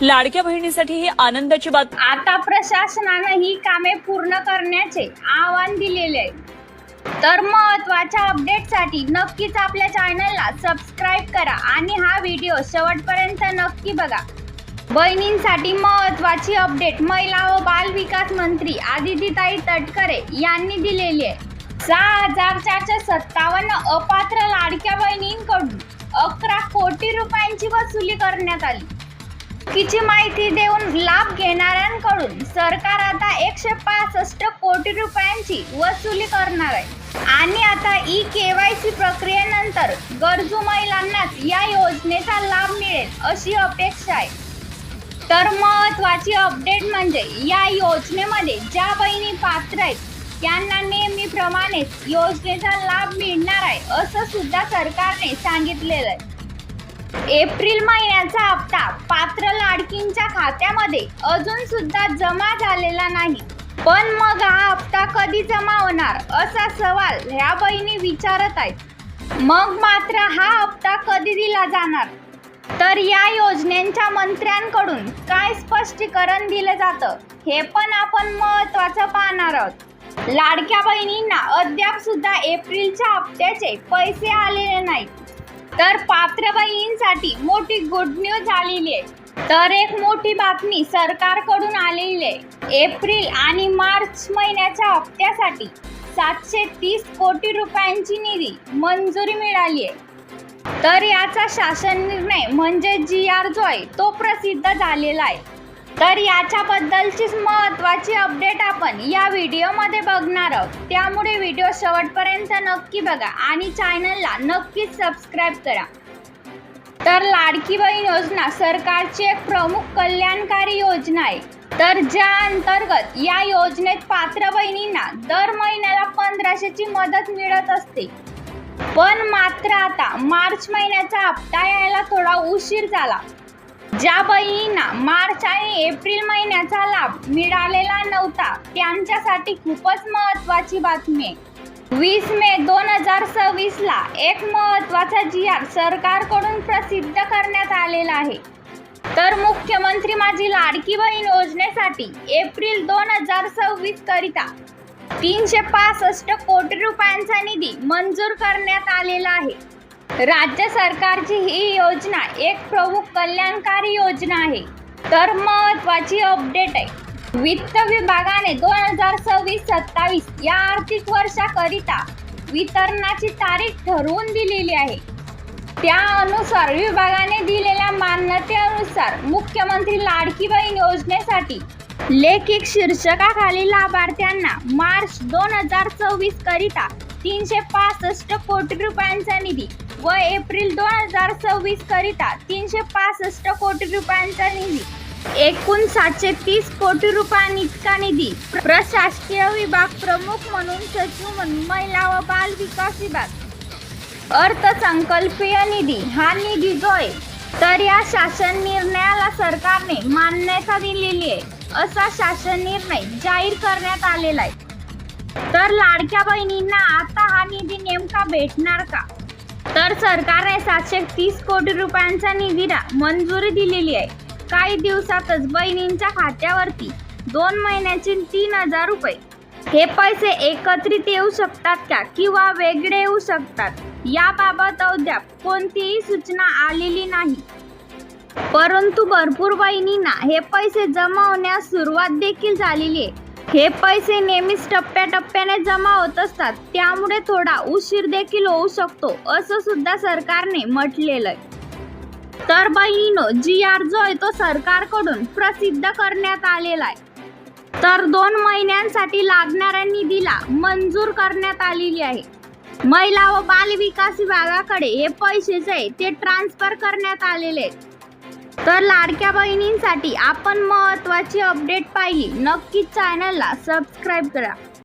लाडक्या बहिणीसाठी ही आनंदाची बातमी। आता प्रशासनानं ही कामे पूर्ण करण्याचे आवाहन दिलेले आहे। तर महत्त्वाच्या अपडेटसाठी नक्कीच आपल्या चॅनलला सबस्क्राइब करा आणि हा व्हिडिओ शेवटपर्यंत नक्की बघा। बहिणींसाठी महत्त्वाची अपडेट महिला व बाल विकास मंत्री आदितीताई तटकरे यांनी दिलेली आहे। 6,457 अपात्र लाडक्या बहिणींकडून 11 कोटी रुपयांची वसुली करण्यात आली। चुकीची माहिती देऊन लाभ घेणाऱ्यांकडून सरकार आता 165 कोटी रुपयांची वसुली करणार आहे आणि आता ई-केवायसी प्रक्रियेनंतर गरजू महिलांनाच या योजनेचा लाभ मिळेल अशी अपेक्षा आहे। तर महत्त्वाची अपडेट म्हणजे या योजनेमध्ये ज्या बहिणी पात्र आहेत त्यांना नेहमीप्रमाणेच योजनेचा लाभ मिळणार आहे असं सुद्धा सरकारने सांगितलेलं आहे। एप्रिल महिन्याचा हप्ता पात्र लाडकींच्या खात्यामध्ये अजून सुद्धा जमा झालेला नाही, पण मग हा हप्ता कधी जमा होणार असा सवाल ह्या बहिणी विचारत आहेत। मग मात्र हा हप्ता कधी दिला जाणार, तर या योजनेच्या मंत्र्यांकडून काय स्पष्टीकरण दिलं जातं हे पण आपण महत्त्वाचं पाहणार आहोत। लाडक्या बहिणींना अद्याप सुद्धा एप्रिलच्या हप्त्याचे पैसे आलेले नाहीत, तर पात्र बहिणींसाठी मोठी गुड न्यूज आलेली आहे। तर एक मोठी बातमी सरकारकडून आलेली आहे। एप्रिल आणि मार्च महिन्याच्या हप्त्यासाठी 730 कोटी रुपयांची निधी मंजुरी मिळाली आहे। तर याचा शासन निर्णय म्हणजे GR जो आहे तो प्रसिद्ध झालेला आहे। तर याच्याबद्दलचीच महत्त्वाची अपडेट आपण या व्हिडिओमध्ये बघणार आहोत, त्यामुळे व्हिडिओ शेवटपर्यंत नक्की बघा आणि चॅनलला नक्कीच सबस्क्राइब करा। तर लाडकी बहीण योजना सरकारची एक प्रमुख कल्याणकारी योजना आहे, तर ज्या अंतर्गत या योजनेत पात्र बहिणींना दर महिन्याला 1500ची मदत मिळत असते। पण मात्र आता मार्च महिन्याचा हप्ता यायला थोडा उशीर झाला। ज्या बहिणींना मार्च आणि एप्रिल महिन्याचा लाभ मिळालेला नव्हता त्यांच्यासाठी खूपच महत्त्वाची बातमी आहे। 20 मे 2026 ला एक महत्त्वाचा GR सरकारकडून प्रसिद्ध करण्यात आलेला आहे। तर मुख्यमंत्री माझी लाडकी बहीण योजनेसाठी एप्रिल 2026 करिता 365 कोटी रुपयांचा निधी मंजूर करण्यात आलेला आहे। राज्य सरकारची ही योजना एक प्रमुख कल्याणकारी योजना आहे। तर महत्त्वाची अपडेट आहे, वित्त विभागाने 2026-27 या आर्थिक वर्षाकरिता वितरणाची तारीख ठरवून दिलेली आहे। त्यानुसार विभागाने दिलेल्या मान्यतेनुसार मुख्यमंत्री लाडकी बहीण योजनेसाठी लेखिक शीर्षकाखाली लाभार्थ्यांना मार्च 2024 करिता 365 कोटी रुपयांचा निधी व एप्रिल 2026 करिता 365 कोटी रुपयांचा निधी, एकूण 730 कोटी रुपयांइतका निधी प्रशासकीय विभाग प्रमुख म्हणून सचिव म्हणून महिला व बाल विकास विभाग अर्थसंकल्पीय निधी हा निधी जो आहे तर या शासन निर्णयाला सरकारने मान्यता दिलेली आहे असा शासन निर्णय जाहीर करण्यात आलेला आहे। तर लाडक्या बहिणींना आता हा निधी नेमका भेटणार का, तर सरकारने 730 कोटी रुपयांचा निधीला मंजुरी दिलेली आहे। काही दिवसातच बहिणींच्या खात्यावरती 2 महिन्याचे 3000 रुपये हे पैसे एकत्रित येऊ शकतात का किंवा वेगळे येऊ शकतात याबाबत अद्याप कोणतीही सूचना आलेली नाही, परंतु भरपूर बहिणींना हे पैसे जमा होण्यास सुरुवात देखील झालेली आहे। हे पैसे नेहमीच टप्प्याटप्प्याने जमा होत असतात, त्यामुळे थोडा उशीर देखील होऊ शकतो असं सुद्धा सरकारने म्हटलेलं आहे। तर बहिणींनो, GR जो आहे तो सरकारकडून प्रसिद्ध करण्यात आलेला आहे। तर 2 महिन्यांसाठी लागणाऱ्या निधीला मंजूर करण्यात आलेली आहे। महिला व बाल विकास विभागाकडे हे पैसे जे आहे ते ट्रान्सफर करण्यात आलेले आहेत। तर लाडक्या बहिणींसाठी आपण महत्त्वाची अपडेट पाहिली, नक्कीच चॅनलला सबस्क्राइब करा।